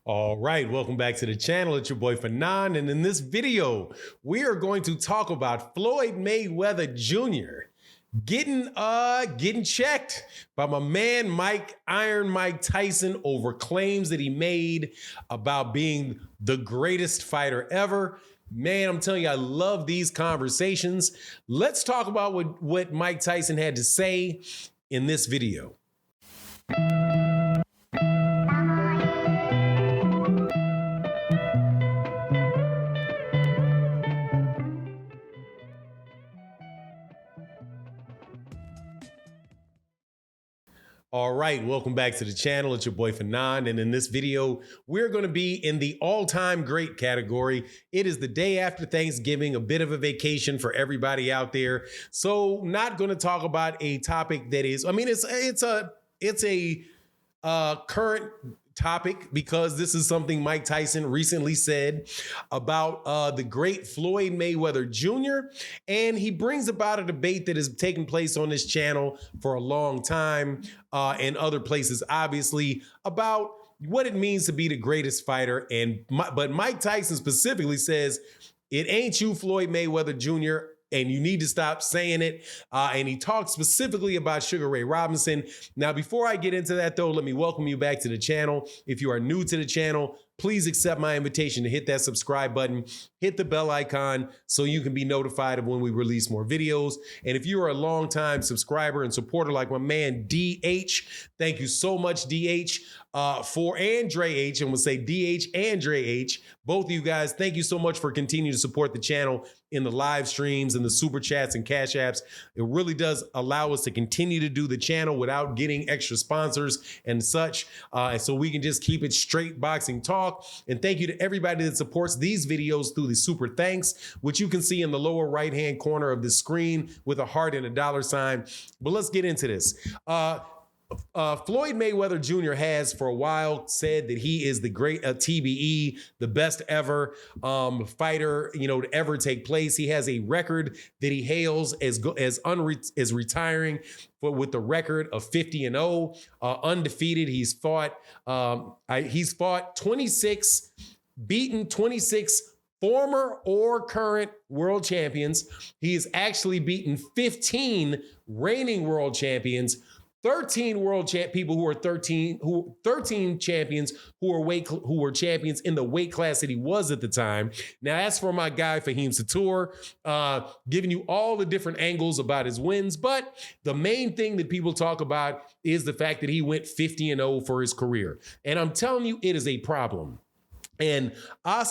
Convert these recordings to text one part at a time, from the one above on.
All right, welcome back to the channel. It's your boy Fanon, and in this video, we are going to talk about Floyd Mayweather Jr. getting checked by my man Mike Tyson over claims that he made about being the greatest fighter ever. Man, I'm telling you, I love these conversations. Let's talk about what Mike Tyson had to say in this video. All right, welcome back to the channel. It's your boy Fanon, and in this video, we're going to be in the all-time great category. It is the day after Thanksgiving, a bit of a vacation for everybody out there. So, not going to talk about a topic that is, it's a current topic because this is something Mike Tyson recently said about the great Floyd Mayweather Jr. And he brings about a debate that has taken place on this channel for a long time and other places, obviously, about what it means to be the greatest fighter. But Mike Tyson specifically says, it ain't you, Floyd Mayweather Jr., and you need to stop saying it. And he talked specifically about Sugar Ray Robinson. Now, before I get into that, though, let me welcome you back to the channel. If you are new to the channel, please accept my invitation to hit that subscribe button, hit the bell icon so you can be notified of when we release more videos. And if you are a longtime subscriber and supporter like my man DH, thank you so much, DH, and Dre H, and we'll say DH and Dre H. Both of you guys, thank you so much for continuing to support the channel in the live streams and the super chats and cash apps. It really does allow us to continue to do the channel without getting extra sponsors and such. And so we can just keep it straight boxing talk. And thank you to everybody that supports these videos through the super thanks, which you can see in the lower right-hand corner of the screen with a heart and a dollar sign. But let's get into this. Floyd Mayweather Jr. has for a while said that he is the great TBE, the best ever fighter, to ever take place. He has a record that he hails as retiring with the record of 50-0, undefeated. He's fought 26, beaten 26 former or current world champions. He has actually beaten 15 reigning world champions, 13 13 champions who were champions in the weight class that he was at the time. Now, as for my guy Fahim Satur, giving you all the different angles about his wins, but the main thing that people talk about is the fact that he went 50-0 for his career. And I'm telling you, it is a problem. And Mike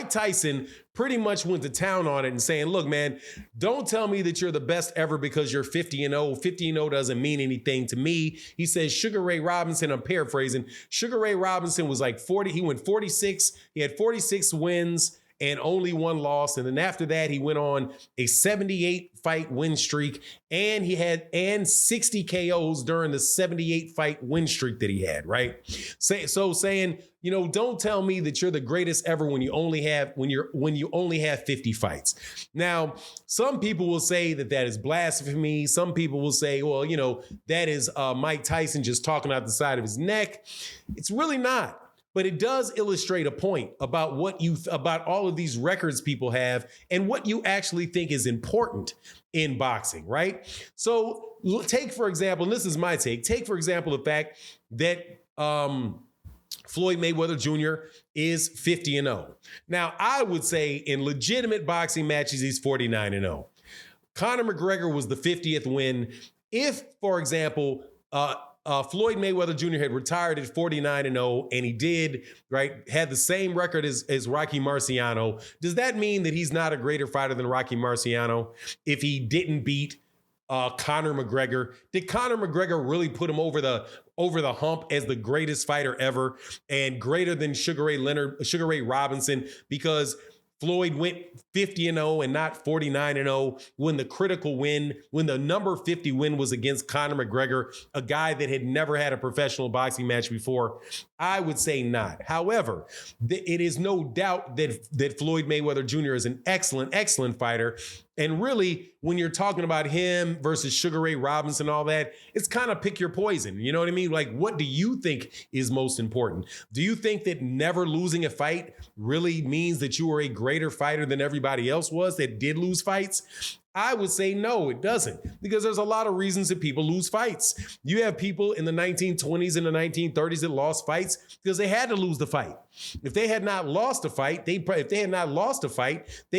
Tyson pretty much went to town on it and saying, look, man, don't tell me that you're the best ever because you're 50-0. 50-0 doesn't mean anything to me. He says Sugar Ray Robinson, I'm paraphrasing, Sugar Ray Robinson was like 40. He went 46. He had 46 wins and only one loss. And then after that, he went on a 78 fight win streak, and he had 60 KOs during the 78 fight win streak that he had, right? So saying, don't tell me that you're the greatest ever when you only have 50 fights. Now, some people will say that is blasphemy. Some people will say, well, that is Mike Tyson just talking out the side of his neck. It's really not. But it does illustrate a point about about all of these records people have and what you actually think is important in boxing, right? So take, for example, and this is my take for example, the fact that Floyd Mayweather Jr. is 50-0. Now, I would say in legitimate boxing matches, he's 49-0. Conor McGregor was the 50th win. If, for example, Floyd Mayweather Jr. had retired at 49-0 and he had the same record as Rocky Marciano, does that mean that he's not a greater fighter than Rocky Marciano if he didn't beat Conor McGregor? Did Conor McGregor really put him over the hump as the greatest fighter ever and greater than Sugar Ray Robinson, because Floyd went 50-0 and not 49-0 when the critical win, when the number 50 win was against Conor McGregor, a guy that had never had a professional boxing match before? I would say not. However, it is no doubt that Floyd Mayweather Jr. is an excellent fighter. And really, when you're talking about him versus Sugar Ray Robinson and all that, it's kind of pick your poison. You know what I mean? Like, what do you think is most important? Do you think that never losing a fight really means that you are a greater fighter than everybody else was that did lose fights? I would say no, it doesn't, because there's a lot of reasons that people lose fights. You have people in the 1920s and the 1930s that lost fights because they had to lose the fight. If they had not lost a fight, they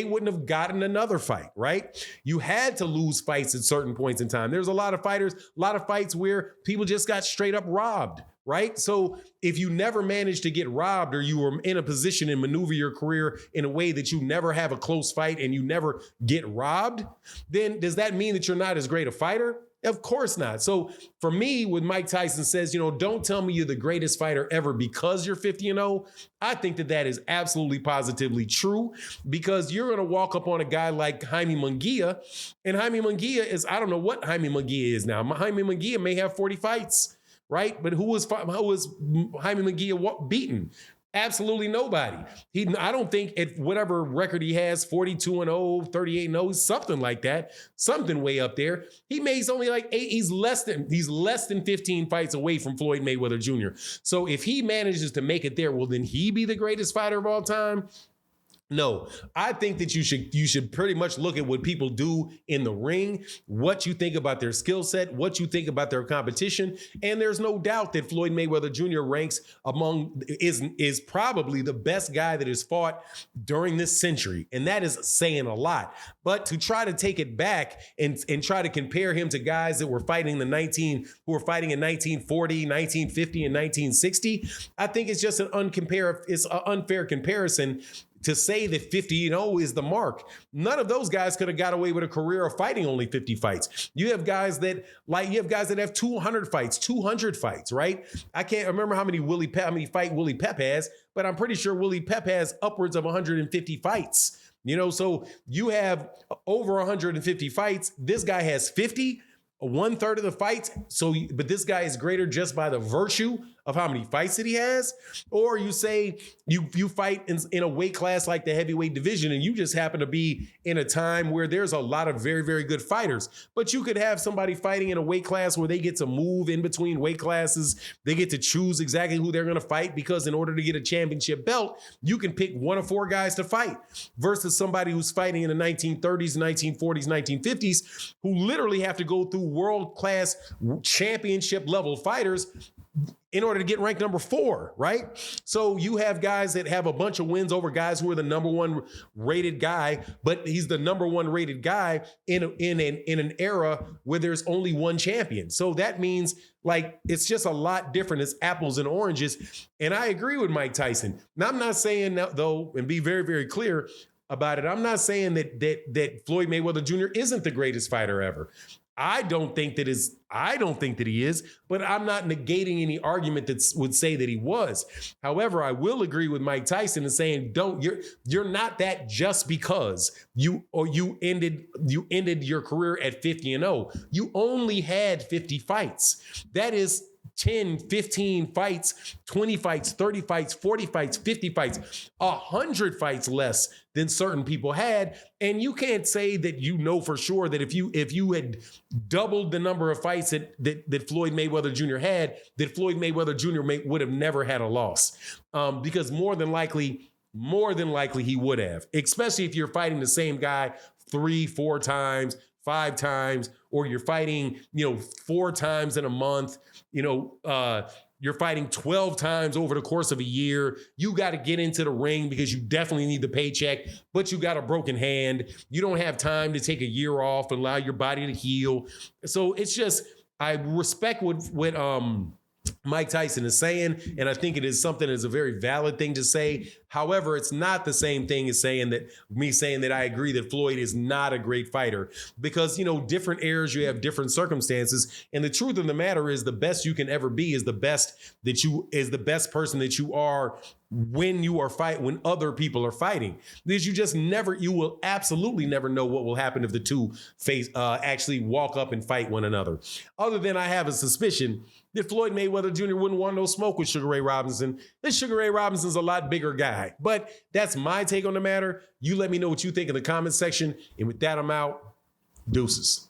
wouldn't have gotten another fight, right? You had to lose fights at certain points in time. There's a lot of fights where people just got straight up robbed. Right? So if you never managed to get robbed, or you were in a position and maneuver your career in a way that you never have a close fight and you never get robbed, then does that mean that you're not as great a fighter? Of course not. So for me, when Mike Tyson says, don't tell me you're the greatest fighter ever because you're 50-0, I think that is absolutely positively true, because you're going to walk up on a guy like Jaime Munguia, and Jaime Munguia is, I don't know what Jaime Munguia is now. Jaime Munguia may have 40 fights. Right? But who was Jaime Munguia beaten? Absolutely nobody. I don't think at whatever record he has, 42-0, 38-0, something like that, something way up there. He's only like 8. He's less than 15 fights away from Floyd Mayweather Jr. So if he manages to make it there, will then he be the greatest fighter of all time? No, I think that you should pretty much look at what people do in the ring, what you think about their skill set, what you think about their competition. And there's no doubt that Floyd Mayweather Jr. ranks is probably the best guy that has fought during this century. And that is saying a lot. But to try to take it back and try to compare him to guys that were fighting in 1940, 1950, and 1960, I think it's just an unfair comparison to say that 50-0 is the mark. None of those guys could have got away with a career of fighting only 50 fights. You have guys that have 200 fights, right? I can't remember how many fight Willie Pep has, but I'm pretty sure Willie Pep has upwards of 150 fights. So you have over 150 fights. This guy has 50. 1/3 of the fights. But this guy is greater just by the virtue of how many fights that he has. Or you say you fight in a weight class like the heavyweight division, and you just happen to be in a time where there's a lot of very, very good fighters. But you could have somebody fighting in a weight class where they get to move in between weight classes. They get to choose exactly who they're going to fight, because in order to get a championship belt, you can pick 1 of 4 guys to fight, versus somebody who's fighting in the 1930s, 1940s, 1950s, who literally have to go through world-class championship level fighters in order to get ranked number 4, right? So you have guys that have a bunch of wins over guys who are the number 1 rated guy, but he's the number 1 rated guy in an era where there's only 1 champion. So that means, like, it's just a lot different. It's apples and oranges. And I agree with Mike Tyson. Now, I'm not saying that, though, and be very, very clear about it, I'm not saying that Floyd Mayweather Jr. isn't the greatest fighter ever. I don't think that he is, but I'm not negating any argument that would say that he was. However, I will agree with Mike Tyson in saying, you're not that just because you ended your career at 50-0. You only had 50 fights. That is 10, 15 fights, 20 fights, 30 fights, 40 fights, 50 fights, 100 fights less than certain people had. And you can't say that for sure that if you had doubled the number of fights that Floyd Mayweather Jr. had, that Floyd Mayweather Jr. would have never had a loss. Because more than likely he would have, especially if you're fighting the same guy 3, 4 times, 5 times, or you're fighting, 4 times in a month, you're fighting 12 times over the course of a year. You got to get into the ring because you definitely need the paycheck, but you got a broken hand. You don't have time to take a year off and allow your body to heal. So it's just, I respect what Mike Tyson is saying, and I think it is something that's a very valid thing to say. However, it's not the same thing as saying that I agree that Floyd is not a great fighter, because, different eras, you have different circumstances. And the truth of the matter is, the best you can ever be is the best person that you are when other people are fighting. Because you will absolutely never know what will happen if the two actually walk up and fight one another. Other than I have a suspicion that Floyd Mayweather Jr. wouldn't want no smoke with Sugar Ray Robinson. This Sugar Ray Robinson's a lot bigger guy. guy. But that's my take on the matter. You let me know what you think in the comment section. And with that, I'm out. Deuces.